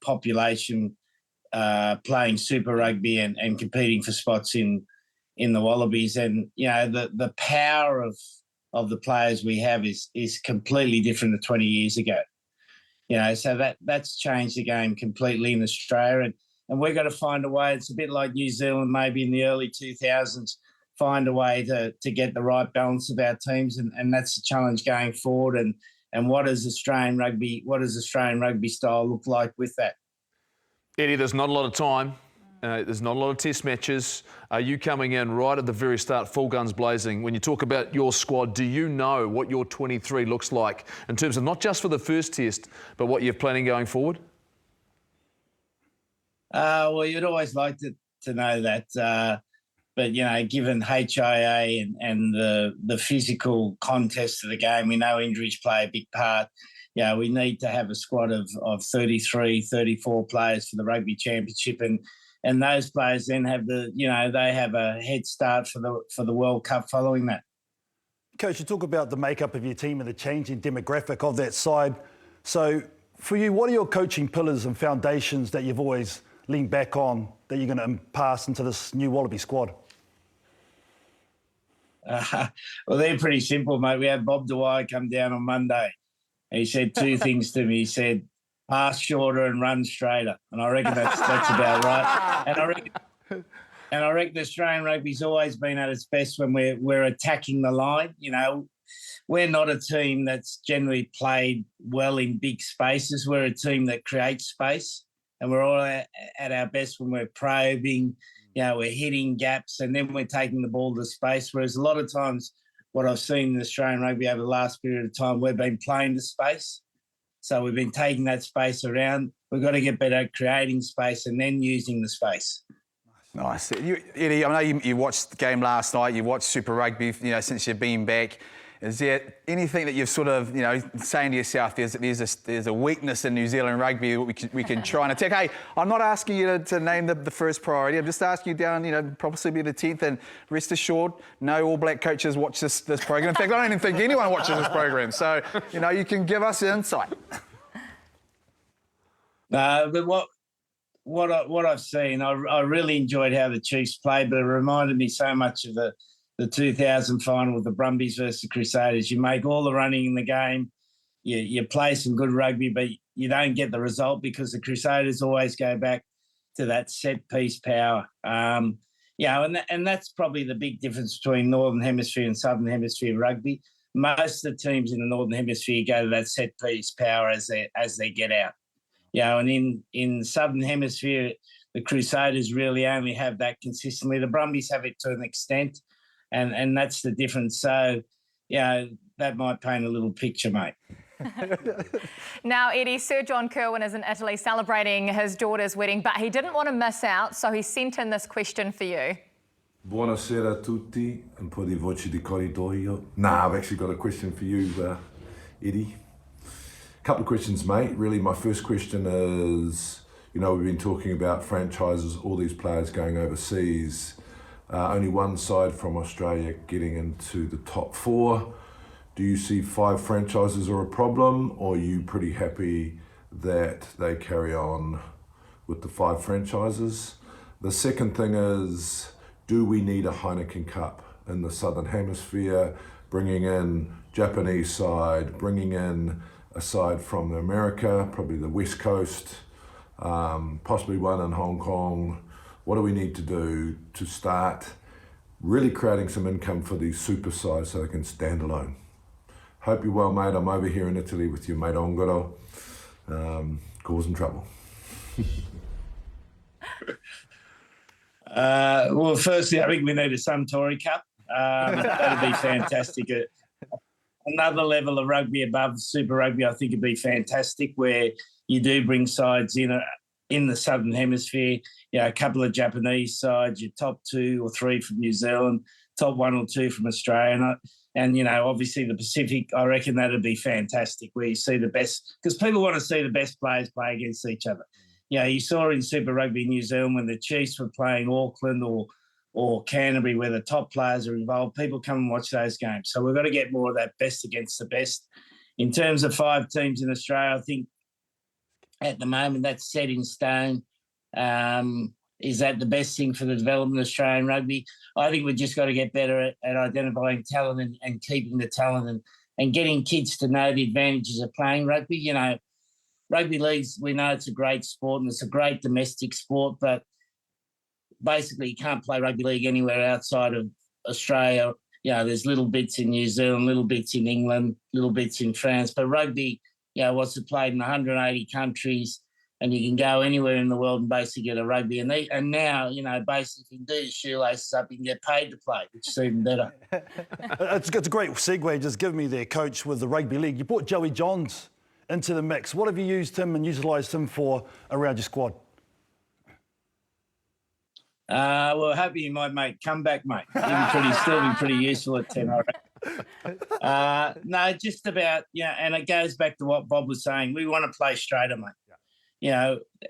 population playing Super Rugby and competing for spots in the Wallabies, and you know, the power of the players we have is completely different to 20 years ago. You know, so that's changed the game completely in Australia, and we've got to find a way. It's a bit like New Zealand, maybe in the early 2000s, find a way to get the right balance of our teams, and that's the challenge going forward. And what does Australian rugby style look like with that? Eddie, there's not a lot of time. There's not a lot of test matches. Are you coming in right at the very start, full guns blazing? When you talk about your squad, do you know what your 23 looks like in terms of not just for the first test, but what you're planning going forward? Well, you'd always like to know that. But, you know, given HIA and the physical contest of the game, we know injuries play a big part. Yeah, we need to have a squad of 33, 34 players for the Rugby Championship, and those players then have they have a head start for the World Cup following that. Coach, you talk about the makeup of your team and the changing demographic of that side. So for you, what are your coaching pillars and foundations that you've always leaned back on that you're going to pass into this new Wallaby squad? Well, they're pretty simple, mate. We had Bob Dwyer come down on Monday. He said 2 things to me. He said, pass shorter and run straighter. And I reckon that's about right. And I reckon Australian rugby's always been at its best when we're attacking the line. You know, we're not a team that's generally played well in big spaces. We're a team that creates space, and we're all at our best when we're probing, you know, we're hitting gaps, and then we're taking the ball to space. Whereas a lot of times what I've seen in Australian rugby over the last period of time, we've been playing to space. So we've been taking that space around. We've got to get better at creating space and then using the space. Nice. Eddie, I know you watched the game last night. You watched Super Rugby, you know, since you've been back. Is there anything that you've sort of, you know, saying to yourself, there's a weakness in New Zealand rugby that we can try and attack? Hey, I'm not asking you to name the first priority. I'm just asking you down, you know, probably be the 10th. And rest assured, no All Black coaches watch this program. In fact, I don't even think anyone watches this program. So, you know, you can give us insight. But what I've seen, I really enjoyed how the Chiefs played, but it reminded me so much of the 2000 final with the Brumbies versus the Crusaders. You make all the running in the game, you play some good rugby, but you don't get the result because the Crusaders always go back to that set-piece power. and that's probably the big difference between Northern Hemisphere and Southern Hemisphere rugby. Most of the teams in the Northern Hemisphere go to that set piece power as they get out. And in Southern Hemisphere, the Crusaders really only have that consistently. The Brumbies have it to an extent, and that's the difference. So, that might paint a little picture, mate. Now, Eddie, Sir John Kirwan is in Italy celebrating his daughter's wedding, but he didn't want to miss out, so he sent in this question for you. Buonasera a tutti, un po' di voce di corridoio. I've actually got a question for you, Eddie. A couple of questions, mate. Really, my first question is, we've been talking about franchises, all these players going overseas. Only one side from Australia getting into the top 4. Do you see 5 franchises are a problem, or are you pretty happy that they carry on with the 5 franchises? The second thing is, do we need a Heineken Cup in the Southern Hemisphere, bringing in Japanese side, bringing in a side from America, probably the West Coast, possibly one in Hong Kong? What do we need to do to start really creating some income for these super sides so they can stand alone? Hope you're well, mate. I'm over here in Italy with your mate Ongoro, causing trouble. Well, firstly, I think we need a Suntory Cup. That'd be fantastic. Another level of rugby above Super Rugby, I think it'd be fantastic, where you do bring sides in the Southern Hemisphere, a couple of Japanese sides, your top 2 or 3 from New Zealand, top 1 or 2 from Australia. And obviously the Pacific, I reckon that'd be fantastic, where you see the best, because people want to see the best players play against each other. You saw in Super Rugby New Zealand when the Chiefs were playing Auckland or Canterbury, where the top players are involved, people come and watch those games. So we've got to get more of that best against the best. In terms of 5 teams in Australia, I think at the moment that's set in stone. Is that the best thing for the development of Australian rugby? I think we've just got to get better at identifying talent and keeping the talent and getting kids to know the advantages of playing rugby. Rugby leagues, we know it's a great sport and it's a great domestic sport, but basically you can't play rugby league anywhere outside of Australia. There's little bits in New Zealand, little bits in England, little bits in France, but rugby, what's it played in 180 countries, and you can go anywhere in the world and basically get a rugby. And now, basically if you can do your shoelaces up, you can get paid to play, which is even better. It's a great segue, just give me there, Coach, with the rugby league. You brought Joey Johns into the mix. What have you used him and utilised him for around your squad? Well, happy you might make comeback, mate. He'll still be pretty useful at 10, I reckon. No, just about, and it goes back to what Bob was saying. We want to play straighter, mate.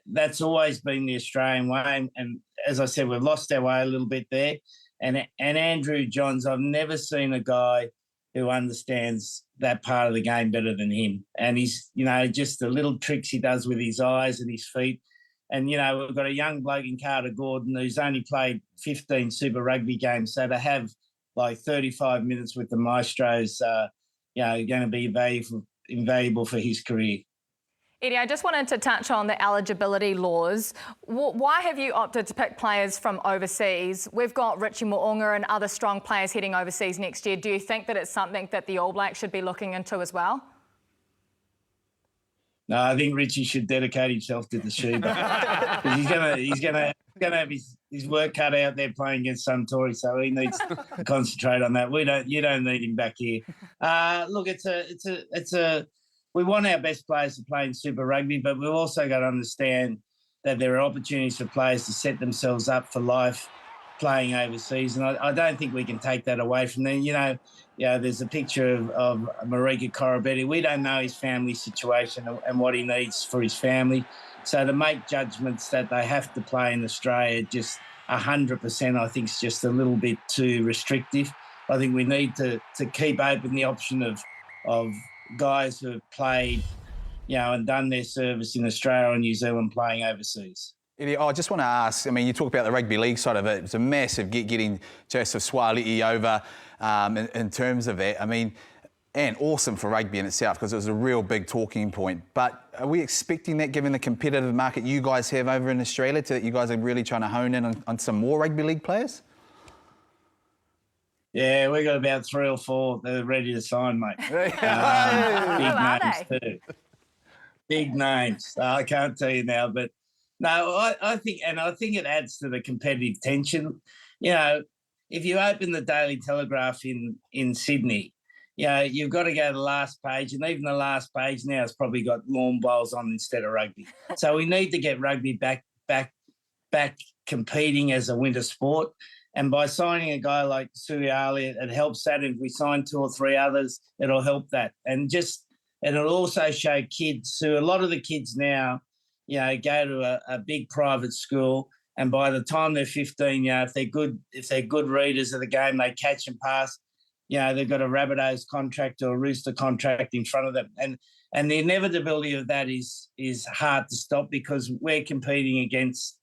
That's always been the Australian way. And as I said, we've lost our way a little bit there. And Andrew Johns, I've never seen a guy who understands that part of the game better than him. And he's, just the little tricks he does with his eyes and his feet. And, we've got a young bloke in Carter Gordon who's only played 15 Super Rugby games. So to have like 35 minutes with the Maestros, going to be invaluable for his career. Eddie, I just wanted to touch on the eligibility laws. Why have you opted to pick players from overseas? We've got Richie Mo'unga and other strong players heading overseas next year. Do you think that it's something that the All Blacks should be looking into as well? No, I think Richie should dedicate himself to the Sheba. he's gonna have his work cut out there playing against Suntory, so he needs to concentrate on that. You don't need him back here. Look, we want our best players to play in Super Rugby, but we've also got to understand that there are opportunities for players to set themselves up for life playing overseas, and I don't think we can take that away from them. There's a picture of Marika Korobetti. We don't know his family situation and what he needs for his family. So to make judgments that they have to play in Australia just 100%, I think is just a little bit too restrictive. I think we need to keep open the option of guys who have played, and done their service in Australia and New Zealand playing overseas. Eddie, I just want to ask, you talk about the rugby league side of it. It's a massive getting Joseph Swali'i over in terms of that. and awesome for rugby in itself because it was a real big talking point. But are we expecting that, given the competitive market you guys have over in Australia, that you guys are really trying to hone in on some more rugby league players? Yeah, we got about 3 or 4 that are ready to sign, mate. Big names too. Big names. I can't tell you now, but no, I think it adds to the competitive tension. You know, if you open the Daily Telegraph in Sydney, you know, you've got to go to the last page, and even the last page now has probably got lawn bowls on instead of rugby. So we need to get rugby back competing as a winter sport. And by signing a guy like Suriali, it helps that. If we sign 2 or 3 others, it'll help that. And it'll also show kids who, a lot of the kids now, you know, go to a big private school, and by the time they're 15, you know, if they're good readers of the game, they catch and pass. You know, they've got a Rabbitohs contract or a Rooster contract in front of them. And the inevitability of that is hard to stop because we're competing against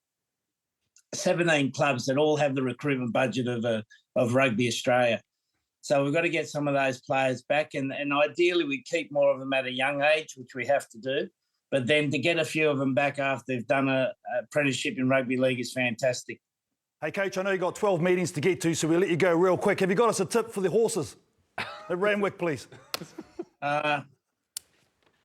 17 clubs that all have the recruitment budget of Rugby Australia. So we've got to get some of those players back, and ideally we keep more of them at a young age, which we have to do. But then to get a few of them back after they've done an apprenticeship in rugby league is fantastic. Hey, Coach, I know you've got 12 meetings to get to, so we'll let you go real quick. Have you got us a tip for the horses at Randwick, please?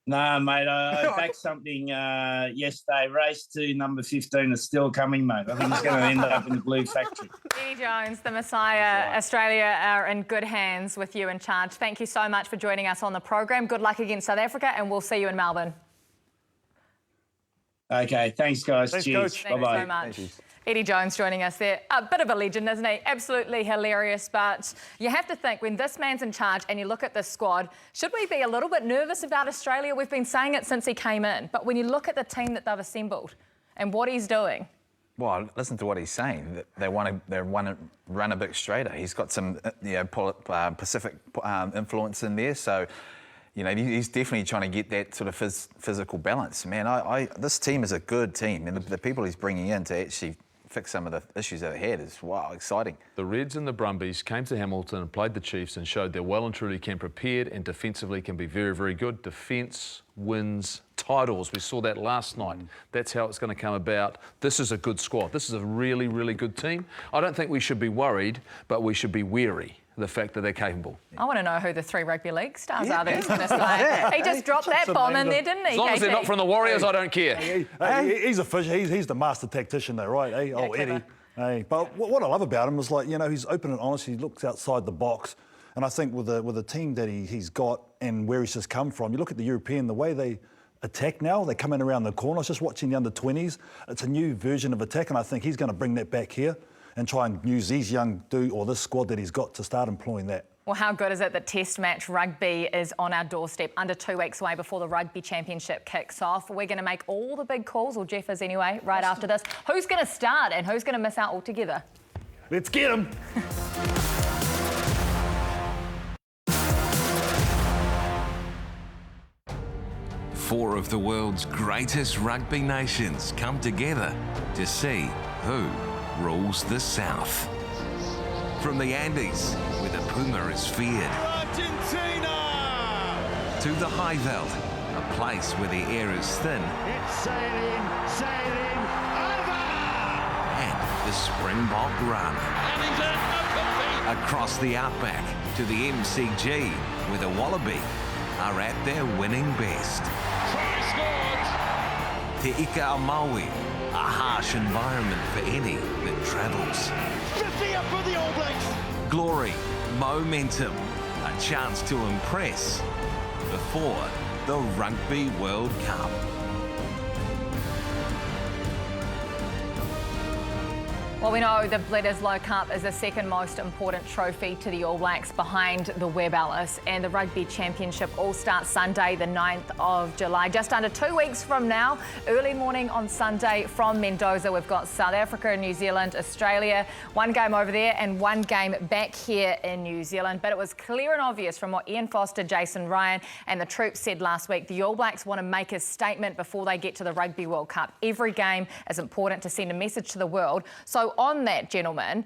No, mate, I backed something yesterday. Race 2, number 15 is still coming, mate. I think it's going to end up in the Blue Factory. Eddie Jones, the Messiah, Australia are in good hands with you in charge. Thank you so much for joining us on the program. Good luck against South Africa, and we'll see you in Melbourne. Okay, thanks, guys. Thanks, Cheers. Coach. Thanks so much. Eddie Jones joining us there. A bit of a legend, isn't he? Absolutely hilarious. But you have to think, when this man's in charge and you look at this squad, should we be a little bit nervous about Australia? We've been saying it since he came in. But when you look at the team that they've assembled and what he's doing. Well, listen to what he's saying. They want to run a bit straighter. He's got some Pacific influence in there. So, you know, he's definitely trying to get that sort of physical balance. Man, this team is a good team. And the people he's bringing in to actually fix some of the issues they've had is, wow, exciting. The Reds and the Brumbies came to Hamilton and played the Chiefs and showed they're well and truly can prepared and defensively can be very, very good. Defence wins titles. We saw that last night. That's how it's going to come about. This is a good squad. This is a really, really good team. I don't think we should be worried, but we should be wary of the fact that they're capable. I want to know who the 3 rugby league stars are that he's going to say. He just dropped that bomb in there, didn't he? As long as they're not from the Warriors, I don't care. He's a fish. He's the master tactician, though, right? Hey, oh, Eddie. Hey, but what I love about him is, like, you know, he's open and honest. He looks outside the box, and I think with the team that he's got and where he's just come from, you look at the European, the way they attack now, they come in around the corner. I was just watching the under-20s. It's a new version of attack, and I think he's going to bring that back here and try and use these young this squad that he's got to start employing that. Well, how good is it that Test match rugby is on our doorstep, under 2 weeks away before the Rugby Championship kicks off? We're going to make all the big calls, or Jeff is anyway, right after this. Who's going to start and who's going to miss out altogether? Let's get him. 4 of the world's greatest rugby nations come together to see who rules the South. From the Andes, where the puma is feared, Argentina! to the High Veld, a place where the air is thin, It's sailing, over! and the Springbok run. Across the outback to the MCG, where the Wallaby are at their winning best. Try scored! Te Ika a Maui, a harsh environment for any that travels. 50 up for the All Blacks! Glory, momentum, a chance to impress before the Rugby World Cup. Well, we know the Bledisloe Cup is the second most important trophy to the All Blacks behind the Webb Ellis, and the Rugby Championship all starts Sunday, the 9th of July. Just under 2 weeks from now, early morning on Sunday from Mendoza, we've got South Africa, New Zealand, Australia. 1 game over there and 1 game back here in New Zealand. But it was clear and obvious from what Ian Foster, Jason Ryan and the troops said last week, the All Blacks want to make a statement before they get to the Rugby World Cup. Every game is important to send a message to the world. So on that, gentlemen,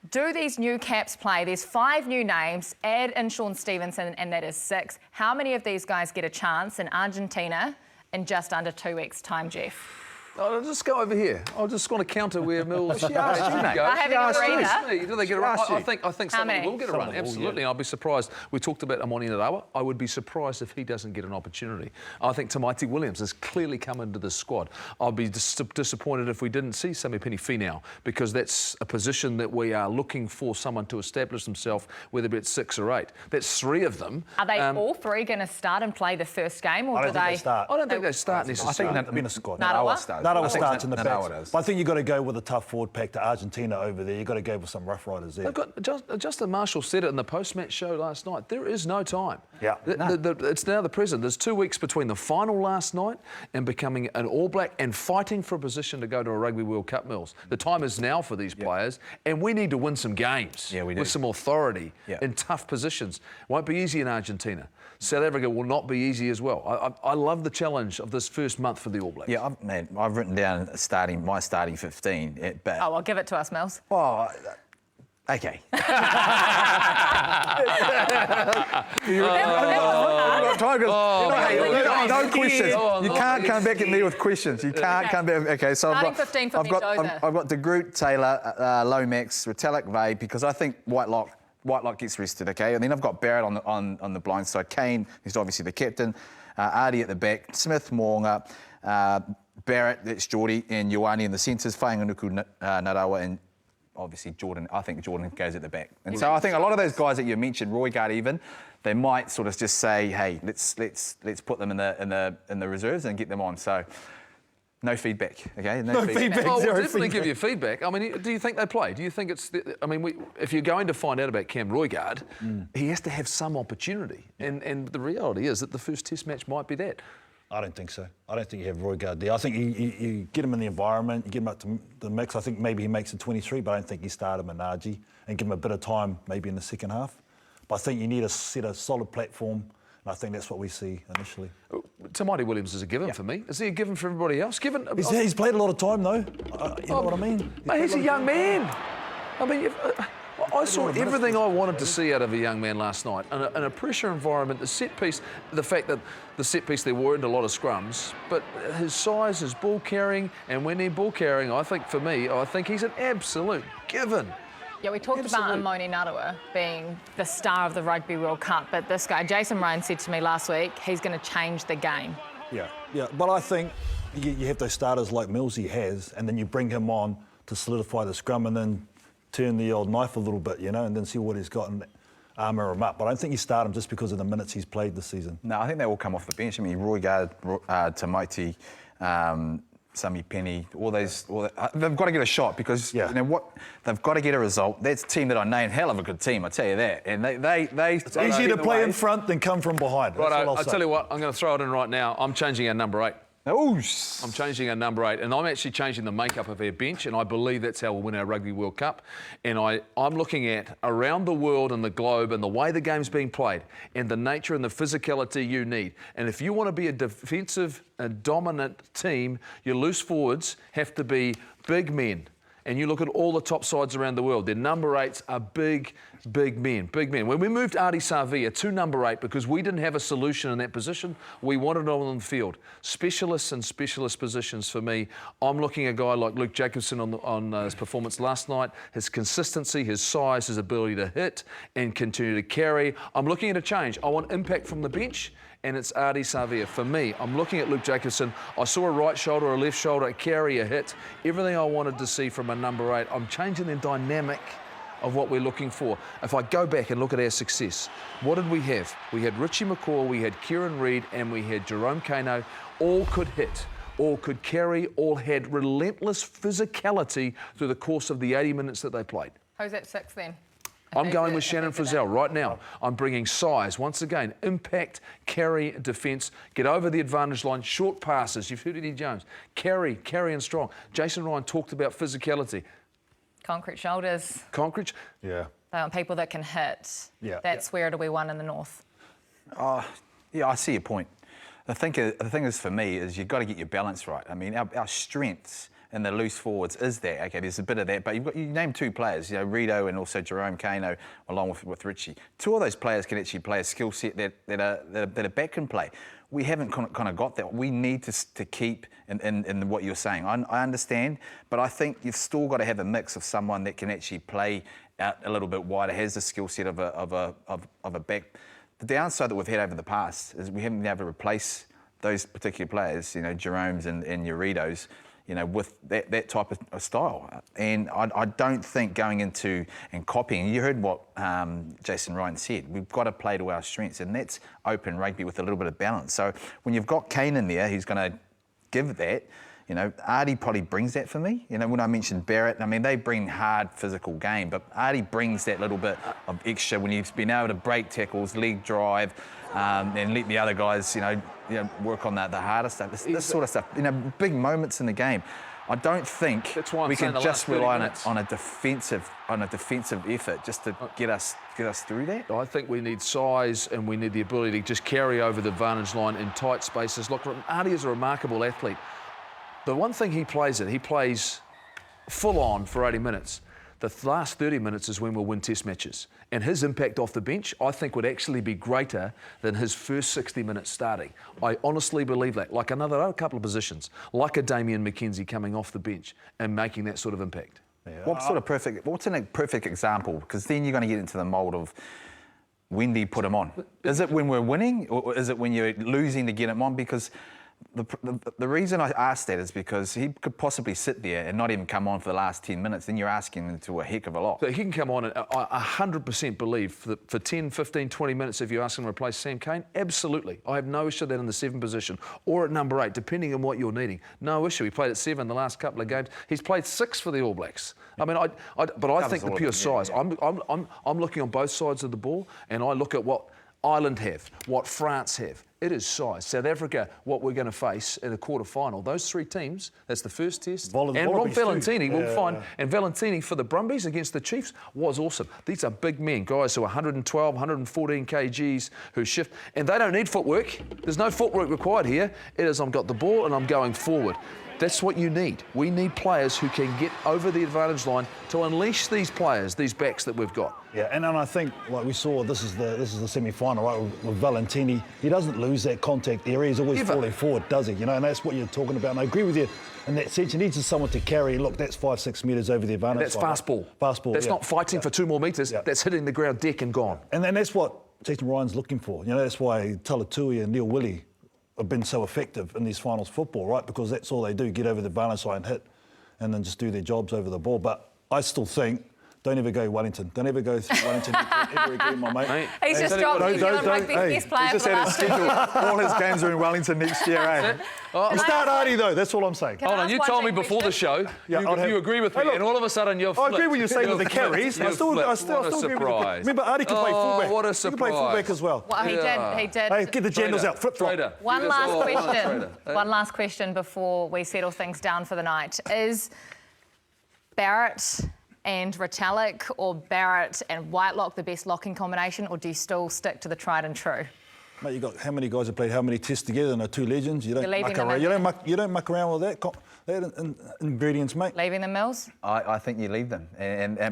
Do these new caps play? There's 5 new names. Add in Sean Stevenson, and that is 6. How many of these guys get a chance in Argentina in just under 2 weeks' time, Jeff? I'll just go over here. I just want to counter where Mills. She asked you, mate. I haven't got Me. Do they get a run? I think How someone many? will get a run. Absolutely. I'll be surprised. We talked about Amoni Narawa. I would be surprised if he doesn't get an opportunity. I think Tamaiti Williams has clearly come into the squad. I'll be disappointed if we didn't see Sammy Penny-Finau, because that's a position that we are looking for someone to establish himself, whether it's 6 or 8. That's 3 of them. Are they all 3 going to start and play the first game, or I don't think they start. I don't think they start necessarily. I think they'll be in a squad. Narawa? Narawa starts in the Narawa back. does. But I think you've got to go with a tough forward pack to Argentina over there. You've got to go with some Rough Riders there. They've got, Justin Marshall said it in the post-match show last night. There is no time. Yeah. It's now the present. There's 2 weeks between the final last night and becoming an All Black and fighting for a position to go to a Rugby World Cup, Mills. The time is now for these players, and we need to win some games with some authority in tough positions. Won't be easy in Argentina. South Africa will not be easy as well. I love the challenge of this first month for the All Blacks. Yeah, I've written down my starting 15. But Oh, well, give it to us, Mills. Oh, okay. No questions. You can't come back at me with questions. You can't come back. Okay, so Starting 15 for I've got De Groot, Taylor, Lomax, Retallick, Vey, because I think Whitelock gets rested, okay? And then I've got Barrett on the blind side. Kane, who's obviously the captain. Artie at the back. Smith, Mo'unga. Barrett, that's Geordie, and Ioane in the centres. Whainganuku, Narawa, and obviously Jordan. I think Jordan goes at the back. And so I think a lot of those guys that you mentioned, Roygaard even, they might sort of just say, hey, let's put them in the reserves and get them on. So no feedback, okay? No feedback. Well, we'll definitely give you feedback. I mean, do you think they play? Do you think it's... if you're going to find out about Cam Roygaard, he has to have some opportunity. And the reality is that the first test match might be that. I don't think so. I don't think you have Roygaard there. I think you get him in the environment, you get him up to the mix. I think maybe he makes it 23, but I don't think you start him in Nagi and give him a bit of time maybe in the second half. But I think you need to set a solid platform, and I think that's what we see initially. Tamaiti Williams is a given for me. Is he a given for everybody else? He's played a lot of time, though. You know what I mean? Mate, he's a young man. I mean, I saw everything I wanted to see out of a young man last night. In a pressure environment, the set piece, the fact that the set piece there weren't a lot of scrums, but his size, his ball carrying, and when he's ball carrying, I think for me, I think he's an absolute given. Yeah, we talked about Amoni Narawa being the star of the Rugby World Cup, but this guy, Jason Ryan, said to me last week, he's going to change the game. Yeah, but I think you have those starters like Millsy has, and then you bring him on to solidify the scrum and then turn the old knife a little bit, you know, and then see what he's got and armour him up. But I don't think you start him just because of the minutes he's played this season. No, I think they all come off the bench. I mean, Roygaard, Tamaiti, Sammy Penny, all those, they've got to get a shot because you know what, they've got to get a result. That's a team that I named, hell of a good team, I tell you that. And they it's easier to play in front than come from behind. Right, I'll tell you what, I'm going to throw it in right now. I'm changing our number 8. Oh, I'm changing our number 8, and I'm actually changing the makeup of our bench, and I believe that's how we'll win our Rugby World Cup. And I'm looking at around the world and the globe and the way the game's being played and the nature and the physicality you need. And if you want to be a defensive and dominant team, your loose forwards have to be big men. And you look at all the top sides around the world, their number 8s are big men. When we moved Artie Savia to number 8 because we didn't have a solution in that position, we wanted it on the field. Specialists and specialist positions for me. I'm looking at a guy like Luke Jacobson on his performance last night, his consistency, his size, his ability to hit and continue to carry. I'm looking at a change. I want impact from the bench. And it's Artie Savia. For me, I'm looking at Luke Jacobson. I saw a right shoulder, a left shoulder, a carry, a hit. Everything I wanted to see from a number 8. I'm changing the dynamic of what we're looking for. If I go back and look at our success, what did we have? We had Richie McCaw, we had Kieran Reid, and we had Jerome Kano. All could hit, all could carry, all had relentless physicality through the course of the 80 minutes that they played. Who's at 6 then? I'm going with Shannon Frizzell right now. I'm bringing size, once again, impact, carry, defence, get over the advantage line, short passes. You've heard Eddie Jones. Carry and strong. Jason Ryan talked about physicality. Concrete shoulders. Concrete? Yeah. They want people that can hit. Yeah. That's where it'll be won in the north. Yeah, I see your point. The thing is for me is you've got to get your balance right. I mean, our strengths and the loose forwards is that. Okay, there's a bit of that, but you name 2 players, you know, Rito and also Jerome Kano, along with Richie. 2 of those players can actually play a skill set that a back can play. We haven't kind of got that. We need to keep in what you're saying. I understand, but I think you've still got to have a mix of someone that can actually play out a little bit wider, has the skill set of a back. The downside that we've had over the past is we haven't been able to replace those particular players, you know, Jerome's and Yuritos, you know, with that type of style. And I don't think going into and copying, you heard what Jason Ryan said, we've got to play to our strengths, and that's open rugby with a little bit of balance. So when you've got Kane in there, he's going to give that. You know, Artie probably brings that for me. You know, when I mentioned Barrett, I mean, they bring hard physical game, but Artie brings that little bit of extra when he's been able to break tackles, leg drive, and let the other guys, you know work on the harder stuff. This sort of stuff. You know, big moments in the game. I don't think we can just rely on a defensive effort just to get us through that. I think we need size and we need the ability to just carry over the advantage line in tight spaces. Look, Artie is a remarkable athlete. The one thing he plays full on for 80 minutes. The last 30 minutes is when we'll win test matches. And his impact off the bench, I think, would actually be greater than his first 60 minutes starting. I honestly believe that. Like another couple of positions, like a Damien McKenzie coming off the bench and making that sort of impact. Yeah. What's a perfect example? Because then you're going to get into the mould of when do you put him on? Is it when we're winning, or is it when you're losing to get him on? Because the reason I asked that is because he could possibly sit there and not even come on for the last 10 minutes. Then you're asking him to a heck of a lot. So he can come on, and I 100% believe for 10, 15, 20 minutes, if you ask him to replace Sam Cane, absolutely. I have no issue with that in the 7 position or at number 8, depending on what you're needing. No issue. He played at 7 the last couple of games. He's played 6 for the All Blacks. I mean, but I think the pure size. I'm looking on both sides of the ball, and I look at what Ireland have, what France have. It is size. South Africa, what we're going to face in a quarter-final. Those 3 teams, that's the first test. And Rob Valentini will find. And Valentini for the Brumbies against the Chiefs was awesome. These are big men, guys who are 112, 114 kgs, who shift. And they don't need footwork. There's no footwork required here. It is, I've got the ball and I'm going forward. That's what you need. We need players who can get over the advantage line to unleash these players, these backs that we've got. Yeah, and I think, like we saw, this is the semi-final, right? With Valentini, he doesn't lose that contact area. He's always falling forward, does he? You know, and that's what you're talking about. And I agree with you in that sense. He needs someone to carry. Look, that's 5-6 metres over the advantage. That's fast ball. Fast ball. That's not fighting for 2 more metres. That's hitting the ground, deck and gone. And then that's what Jason Ryan's looking for. You know, that's why Talatui and Neil Willie have been so effective in these finals football, right? Because that's all they do, get over the advantage line, hit, and then just do their jobs over the ball. But I still think, don't ever go Wellington. Don't ever go Wellington. Ever again, my mate. He's just dropped New Zealand Rugby's best player. He's just had his schedule. All his games are in Wellington next year, eh? You start Artie, though. That's all I'm saying. Hold on, you told me before the show you agree with me, and all of a sudden you're flipped. I agree with you saying with the carries. I still agree with you. Remember, Artie can play fullback. What a surprise. He can play fullback as well. Well, he did. Hey, get the jandals out. Flip-flop. One last question before we settle things down for the night. Is Barrett and Retallick or Barrett and Whitelock the best locking combination, or do you still stick to the tried and true? Mate, you got how many guys have played how many tests together and are 2 legends? You don't muck around. You don't muck around with that ingredients, mate. Leaving them, Mills? I think you leave them,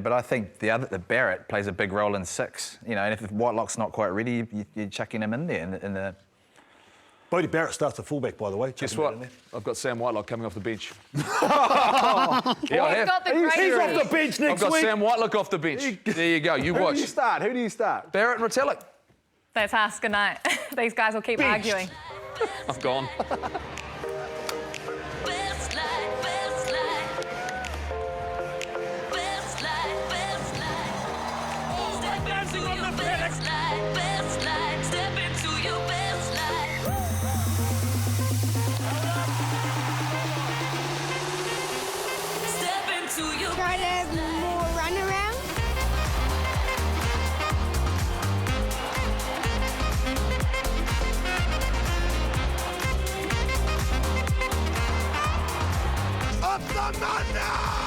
but I think the Barrett plays a big role in 6. You know, and if Whitelock's not quite ready, you're chucking him in there in the. Bodie Barrett starts at fullback, by the way. Guess what? I've got Sam Whitelock coming off the bench. He's off the bench next week. I've got Sam Whitelock off the bench. There you go. You watch. Who do you start? Barrett and Retallick. That's us. Good night. These guys will keep arguing. I've gone. Try to have more run around. Up the man now!